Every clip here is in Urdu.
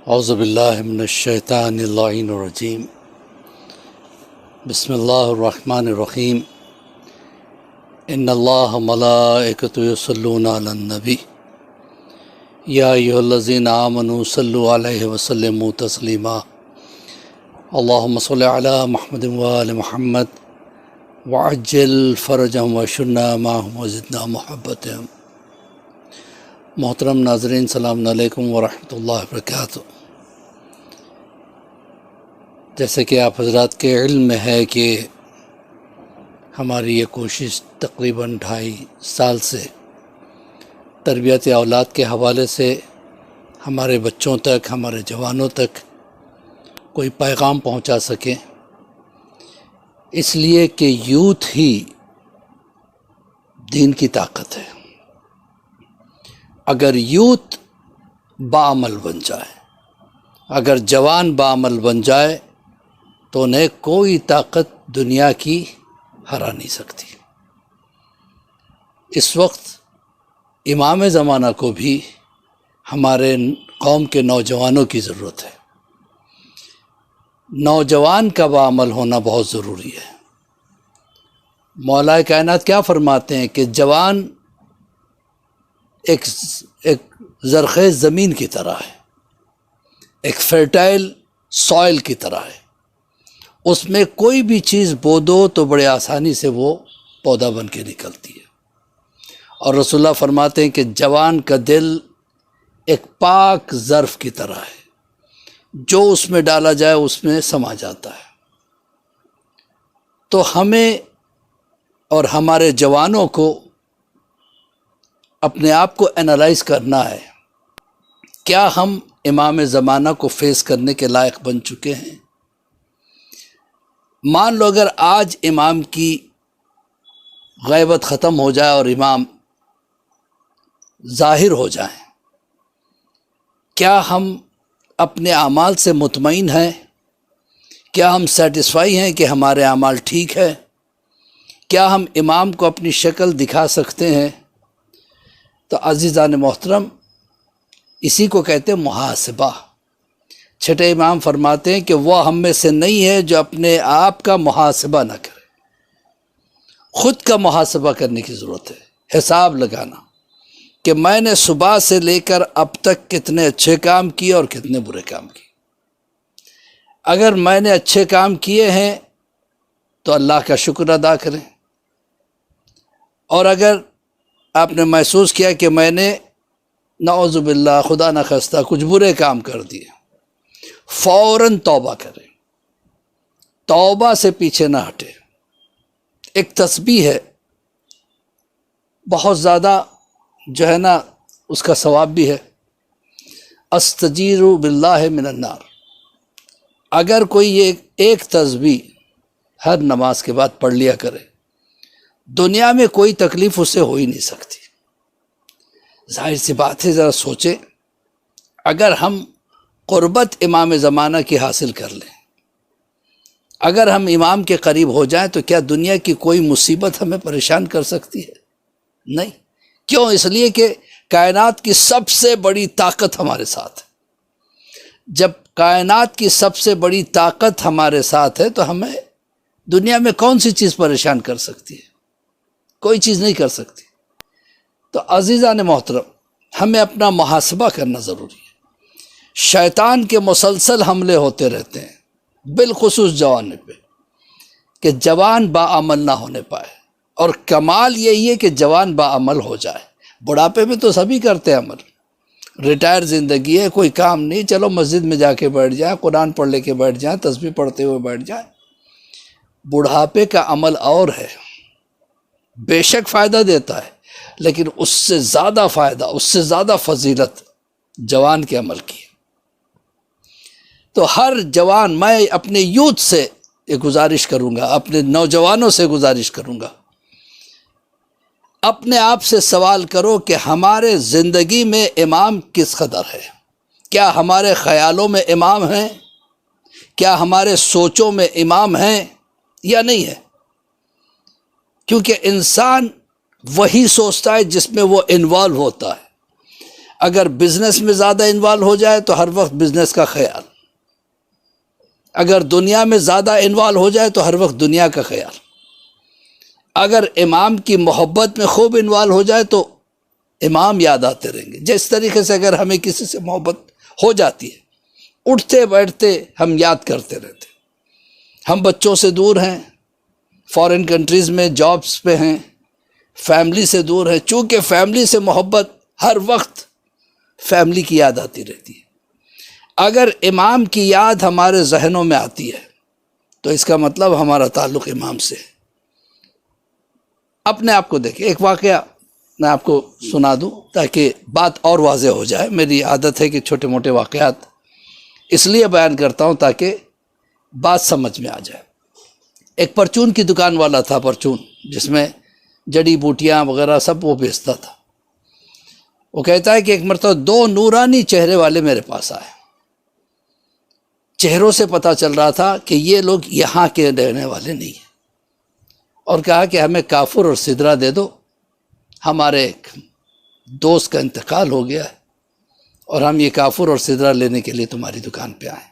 اعوذ باللہ من الشیطان اللعین الرجیم بسم اللہ الرحمن الرحیم ان اللہ ملائکۃ یصلون علی النبی یا ایھا الذین آمنوا صلوا علیہ وسلموا تسلیما اللہم صل علی محمد وآل محمد وعجل فرجهم واشرنا معهم وزدنا محبتهم۔ محترم ناظرین، السلام علیکم ورحمۃ اللہ وبرکاتہ۔ جیسے کہ آپ حضرات کے علم میں ہے کہ ہماری یہ کوشش تقریباً 2.5 سال سے تربیت اولاد کے حوالے سے ہمارے بچوں تک، ہمارے جوانوں تک کوئی پیغام پہنچا سکیں، اس لیے کہ یوتھ ہی دین کی طاقت ہے۔ اگر یوتھ باعمل بن جائے، اگر جوان باعمل بن جائے تو انہیں کوئی طاقت دنیا کی ہرا نہیں سکتی۔ اس وقت امام زمانہ کو بھی ہمارے قوم کے نوجوانوں کی ضرورت ہے۔ نوجوان کا باعمل ہونا بہت ضروری ہے۔ مولا کائنات کیا فرماتے ہیں کہ جوان ایک زرخیز زمین کی طرح ہے، ایک فرٹائل سوئل کی طرح ہے، اس میں کوئی بھی چیز بو دو تو بڑے آسانی سے وہ پودا بن کے نکلتی ہے۔ اور رسول اللہ فرماتے ہیں کہ جوان کا دل ایک پاک ظرف کی طرح ہے، جو اس میں ڈالا جائے اس میں سما جاتا ہے۔ تو ہمیں اور ہمارے جوانوں کو اپنے آپ کو انالائز کرنا ہے، کیا ہم امام زمانہ کو فیس کرنے کے لائق بن چکے ہیں؟ مان لو اگر آج امام کی غیبت ختم ہو جائے اور امام ظاہر ہو جائیں، کیا ہم اپنے اعمال سے مطمئن ہیں؟ کیا ہم سیٹسفائی ہیں کہ ہمارے اعمال ٹھیک ہے؟ کیا ہم امام کو اپنی شکل دکھا سکتے ہیں؟ تو عزیزان محترم، اسی کو کہتے ہیں محاسبہ۔ چھٹے امام فرماتے ہیں کہ وہ ہم میں سے نہیں ہے جو اپنے آپ کا محاسبہ نہ کرے۔ خود کا محاسبہ کرنے کی ضرورت ہے، حساب لگانا کہ میں نے صبح سے لے کر اب تک کتنے اچھے کام کیے اور کتنے برے کام کیے۔ اگر میں نے اچھے کام کیے ہیں تو اللہ کا شکر ادا کریں، اور اگر آپ نے محسوس کیا کہ میں نے نعوذ باللہ خدا نخواستہ کچھ برے کام کر دیے، فوراً توبہ کریں، توبہ سے پیچھے نہ ہٹے۔ ایک تسبیح ہے، بہت زیادہ جو ہے نا اس کا ثواب بھی ہے، استجیر باللہ من النار۔ اگر کوئی یہ ایک تسبیح ہر نماز کے بعد پڑھ لیا کرے، دنیا میں کوئی تکلیف اس سے ہو ہی نہیں سکتی۔ ظاہر سی بات ہے، ذرا سوچیں، اگر ہم قربت امام زمانہ کی حاصل کر لیں، اگر ہم امام کے قریب ہو جائیں، تو کیا دنیا کی کوئی مصیبت ہمیں پریشان کر سکتی ہے؟ نہیں۔ کیوں؟ اس لیے کہ کائنات کی سب سے بڑی طاقت ہمارے ساتھ ہے۔ جب کائنات کی سب سے بڑی طاقت ہمارے ساتھ ہے تو ہمیں دنیا میں کون سی چیز پریشان کر سکتی ہے؟ کوئی چیز نہیں کر سکتی۔ تو عزیزان محترم، ہمیں اپنا محاسبہ کرنا ضروری ہے۔ شیطان کے مسلسل حملے ہوتے رہتے ہیں، بالخصوص جوان پہ، کہ جوان باعمل نہ ہونے پائے، اور کمال یہی ہے کہ جوان باعمل ہو جائے۔ بڑھاپے میں تو سبھی کرتے ہیں عمل، ریٹائر زندگی ہے، کوئی کام نہیں، چلو مسجد میں جا کے بیٹھ جائیں، قرآن پڑھ لے کے بیٹھ جائیں، تسبیح پڑھتے ہوئے بیٹھ جائیں۔ بڑھاپے کا عمل اور ہے، بے شک فائدہ دیتا ہے، لیکن اس سے زیادہ فائدہ، اس سے زیادہ فضیلت جوان کے عمل کی ہے۔ تو ہر جوان، میں اپنے یوتھ سے یہ گزارش کروں گا، اپنے نوجوانوں سے گزارش کروں گا، اپنے آپ سے سوال کرو کہ ہمارے زندگی میں امام کس قدر ہے؟ کیا ہمارے خیالوں میں امام ہیں؟ کیا ہمارے سوچوں میں امام ہیں یا نہیں ہے؟ کیونکہ انسان وہی سوچتا ہے جس میں وہ انوالو ہوتا ہے۔ اگر بزنس میں زیادہ انوالو ہو جائے تو ہر وقت بزنس کا خیال، اگر دنیا میں زیادہ انوالو ہو جائے تو ہر وقت دنیا کا خیال، اگر امام کی محبت میں خوب انوالو ہو جائے تو امام یاد آتے رہیں گے۔ جس طریقے سے اگر ہمیں کسی سے محبت ہو جاتی ہے، اٹھتے بیٹھتے ہم یاد کرتے رہتے۔ ہم بچوں سے دور ہیں، فارن کنٹریز میں جابس پہ ہیں، فیملی سے دور ہیں، چونکہ فیملی سے محبت ہر وقت فیملی کی یاد آتی رہتی ہے۔ اگر امام کی یاد ہمارے ذہنوں میں آتی ہے تو اس کا مطلب ہمارا تعلق امام سے ہے۔ اپنے آپ کو دیکھیں، ایک واقعہ میں آپ کو سنا دوں تاکہ بات اور واضح ہو جائے۔ میری عادت ہے کہ چھوٹے موٹے واقعات اس لیے بیان کرتا ہوں تاکہ بات سمجھ میں آ جائے۔ ایک پرچون کی دکان والا تھا، پرچون جس میں جڑی بوٹیاں وغیرہ سب وہ بیچتا تھا۔ وہ کہتا ہے کہ ایک مرتبہ 2 نورانی چہرے والے میرے پاس آئے۔ چہروں سے پتہ چل رہا تھا کہ یہ لوگ یہاں کے رہنے والے نہیں ہیں، اور کہا کہ ہمیں کافور اور سدرہ دے دو، ہمارے ایک دوست کا انتقال ہو گیا ہے اور ہم یہ کافور اور سدرہ لینے کے لیے تمہاری دکان پہ آئے۔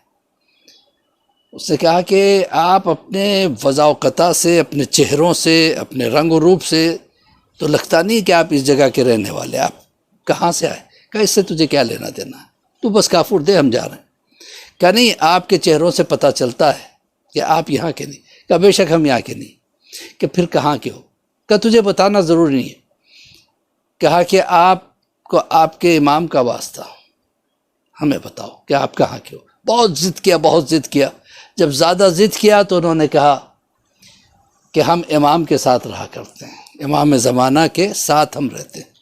اس نے کہا کہ آپ اپنے وضاقتہ سے، اپنے چہروں سے، اپنے رنگ و روپ سے تو لگتا نہیں کہ آپ اس جگہ کے رہنے والے، آپ کہاں سے آئے؟ کہا اس سے تجھے کیا لینا دینا ہے، تو بس کافور دے، ہم جا رہے ہیں۔ کہا نہیں، آپ کے چہروں سے پتہ چلتا ہے کہ آپ یہاں کے نہیں۔ کہا بے شک ہم یہاں کے نہیں۔ کہ پھر کہاں کے ہو؟ کہا تجھے بتانا ضروری نہیں ہے۔ کہا کہ آپ کو آپ کے امام کا واسطہ، ہمیں بتاؤ کہ آپ کہاں کے ہو۔ بہت ضد کیا، بہت ضد کیا۔ جب زیادہ ضد کیا تو انہوں نے کہا کہ ہم امام کے ساتھ رہا کرتے ہیں، امام زمانہ کے ساتھ ہم رہتے ہیں۔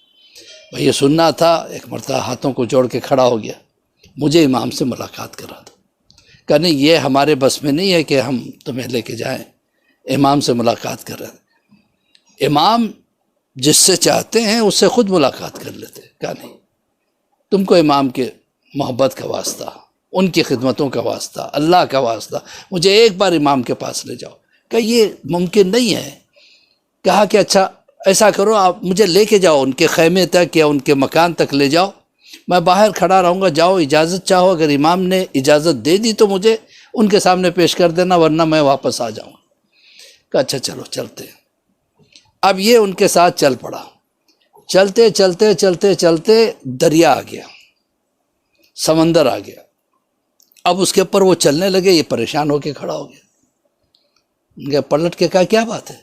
یہ سننا تھا، ایک مرتبہ ہاتھوں کو جوڑ کے کھڑا ہو گیا، مجھے امام سے ملاقات کرا دو۔ کہ نہیں، یہ ہمارے بس میں نہیں ہے کہ ہم تمہیں لے کے جائیں، امام سے ملاقات کر رہے ہیں، امام جس سے چاہتے ہیں اس سے خود ملاقات کر لیتے۔ کہا نہیں، تم کو امام کے محبت کا واسطہ، ان کی خدمتوں کا واسطہ، اللہ کا واسطہ، مجھے ایک بار امام کے پاس لے جاؤ۔ کہ یہ ممکن نہیں ہے۔ کہا کہ اچھا ایسا کرو، آپ مجھے لے کے جاؤ ان کے خیمے تک یا ان کے مکان تک لے جاؤ، میں باہر کھڑا رہوں گا، جاؤ اجازت چاہو، اگر امام نے اجازت دے دی تو مجھے ان کے سامنے پیش کر دینا، ورنہ میں واپس آ جاؤں گا۔ کہا اچھا چلو چلتے ہیں۔ اب یہ ان کے ساتھ چل پڑا۔ چلتے چلتے چلتے چلتے دریا آ گیا، سمندر آ گیا۔ اب اس کے اوپر وہ چلنے لگے، یہ پریشان ہو کے کھڑا ہو گیا۔ ان کے پلٹ کے کہا کیا بات ہے؟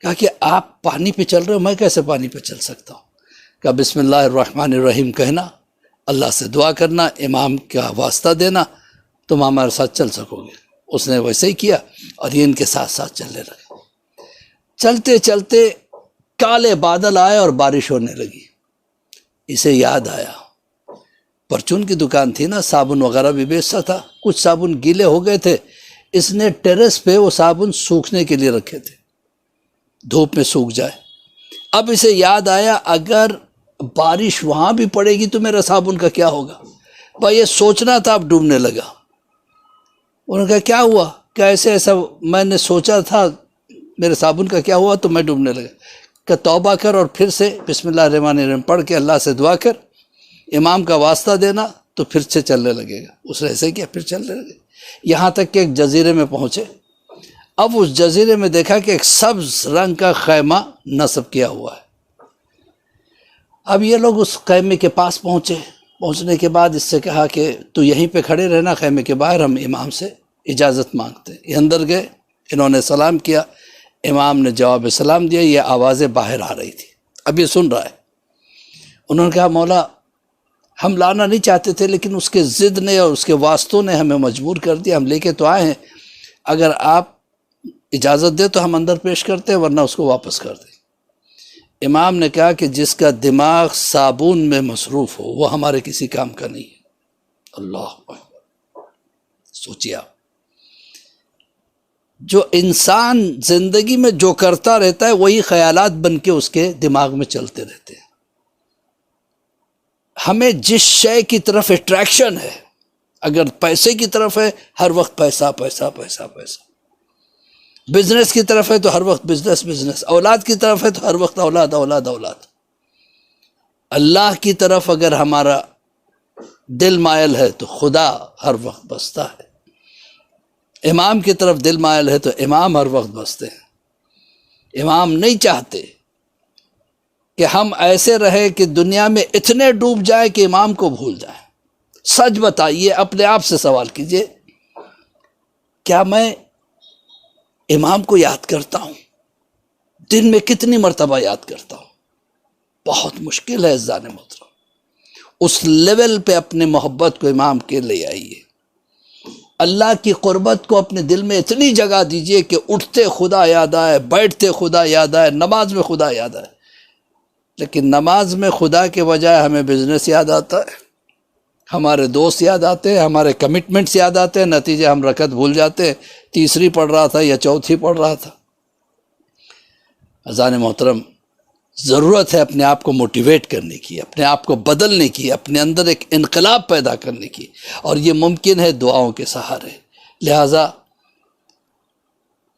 کہا کہ آپ پانی پہ چل رہے ہو، میں کیسے پانی پہ چل سکتا ہوں؟ کہا بسم اللہ الرحمن الرحیم کہنا، اللہ سے دعا کرنا، امام کا واسطہ دینا، تم ہمارے ساتھ چل سکو گے۔ اس نے ویسے ہی کیا اور یہ ان کے ساتھ ساتھ چلنے لگے۔ چلتے چلتے کالے بادل آئے اور بارش ہونے لگی۔ اسے یاد آیا، پرچون کی دکان تھی نا، صابن وغیرہ بھی بیچتا تھا، کچھ صابن گیلے ہو گئے تھے، اس نے ٹیرس پہ وہ صابن سوکھنے کے لیے رکھے تھے، دھوپ میں سوکھ جائے۔ اب اسے یاد آیا اگر بارش وہاں بھی پڑے گی تو میرا صابن کا کیا ہوگا؟ بھائی یہ سوچنا تھا، اب ڈوبنے لگا۔ انہوں نے کہا کیا ہوا؟ کہ ایسا میں نے سوچا تھا، میرے صابن کا کیا ہوا؟ تو میں ڈوبنے لگا۔ کہ توبہ کر اور پھر سے بسم اللہ الرحمن الرحیم پڑھ کے اللہ سے دعا کر، امام کا واسطہ دینا، تو پھر سے چلنے لگے گا۔ اس نے ایسے کیا، پھر چلنے لگے، یہاں تک کہ ایک جزیرے میں پہنچے۔ اب اس جزیرے میں دیکھا کہ ایک سبز رنگ کا خیمہ نصب کیا ہوا ہے۔ اب یہ لوگ اس خیمے کے پاس پہنچے۔ پہنچنے کے بعد اس سے کہا کہ تو یہیں پہ کھڑے رہنا خیمے کے باہر، ہم امام سے اجازت مانگتے ہیں۔ یہ اندر گئے، انہوں نے سلام کیا، امام نے جواب سلام دیا، یہ آوازیں باہر آ رہی تھی، اب یہ سن رہا ہے۔ انہوں نے کہا مولا ہم لانا نہیں چاہتے تھے، لیکن اس کے ضد نے اور اس کے واسطوں نے ہمیں مجبور کر دیا، ہم لے کے تو آئے ہیں، اگر آپ اجازت دے تو ہم اندر پیش کرتے ہیں، ورنہ اس کو واپس کر دیں۔ امام نے کہا کہ جس کا دماغ صابون میں مصروف ہو وہ ہمارے کسی کام کا نہیں ہے۔ اللہ اکبر، سوچیے آپ، جو انسان زندگی میں جو کرتا رہتا ہے وہی خیالات بن کے اس کے دماغ میں چلتے رہتے ہیں۔ ہمیں جس شے کی طرف اٹریکشن ہے، اگر پیسے کی طرف ہے ہر وقت پیسہ پیسہ پیسہ پیسہ، بزنس کی طرف ہے تو ہر وقت بزنس بزنس، اولاد کی طرف ہے تو ہر وقت اولاد اولاد اولاد۔ اللہ کی طرف اگر ہمارا دل مائل ہے تو خدا ہر وقت بستا ہے، امام کی طرف دل مائل ہے تو امام ہر وقت بستے ہیں۔ امام نہیں چاہتے کہ ہم ایسے رہے کہ دنیا میں اتنے ڈوب جائے کہ امام کو بھول جائیں۔ سچ بتائیے، اپنے آپ سے سوال کیجئے، کیا میں امام کو یاد کرتا ہوں؟ دن میں کتنی مرتبہ یاد کرتا ہوں؟ بہت مشکل ہے عزیزان محترم۔ اس لیول پہ اپنے محبت کو امام کے لے آئیے، اللہ کی قربت کو اپنے دل میں اتنی جگہ دیجئے کہ اٹھتے خدا یاد آئے، بیٹھتے خدا یاد آئے، نماز میں خدا یاد آئے۔ لیکن نماز میں خدا کے بجائے ہمیں بزنس یاد آتا ہے، ہمارے دوست یاد آتے ہیں، ہمارے کمٹمنٹس یاد آتے ہیں، نتیجے ہم رکعت بھول جاتے ہیں، تیسری پڑھ رہا تھا یا چوتھی پڑھ رہا تھا۔ عزیزان محترم، ضرورت ہے اپنے آپ کو موٹیویٹ کرنے کی، اپنے آپ کو بدلنے کی، اپنے اندر ایک انقلاب پیدا کرنے کی، اور یہ ممکن ہے دعاؤں کے سہارے۔ لہٰذا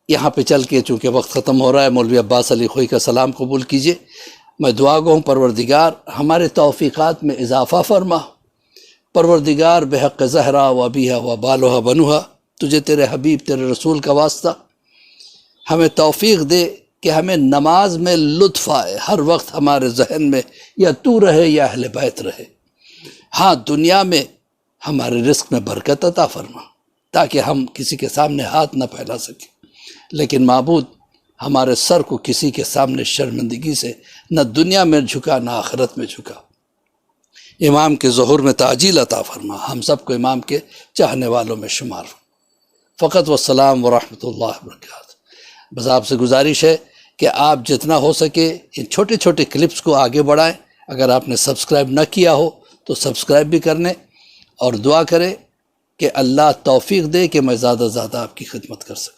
یہاں پہ چل کے چونکہ وقت ختم ہو رہا ہے، مولوی عباس علی خوئی کا سلام قبول کیجئے۔ میں دعا گو ہوں پروردگار ہمارے توفیقات میں اضافہ فرما، پروردگار بحق زہرا و ابیہا و بالہا بنوہا، تجھے تیرے حبیب تیرے رسول کا واسطہ ہمیں توفیق دے کہ ہمیں نماز میں لطف آئے، ہر وقت ہمارے ذہن میں یا تو رہے یا اہل بیت رہے۔ ہاں، دنیا میں ہمارے رزق میں برکت عطا فرما تاکہ ہم کسی کے سامنے ہاتھ نہ پھیلا سکیں، لیکن معبود ہمارے سر کو کسی کے سامنے شرمندگی سے نہ دنیا میں جھکا نہ آخرت میں جھکا۔ امام کے ظہور میں تعجیل عطا فرما، ہم سب کو امام کے چاہنے والوں میں شمار۔ فقط والسلام ورحمۃ اللہ وبرکاتہ۔ بس آپ سے گزارش ہے کہ آپ جتنا ہو سکے ان چھوٹے چھوٹے کلپس کو آگے بڑھائیں۔ اگر آپ نے سبسکرائب نہ کیا ہو تو سبسکرائب بھی کرنے، اور دعا کریں کہ اللہ توفیق دے کہ میں زیادہ سے زیادہ آپ کی خدمت کر سکوں۔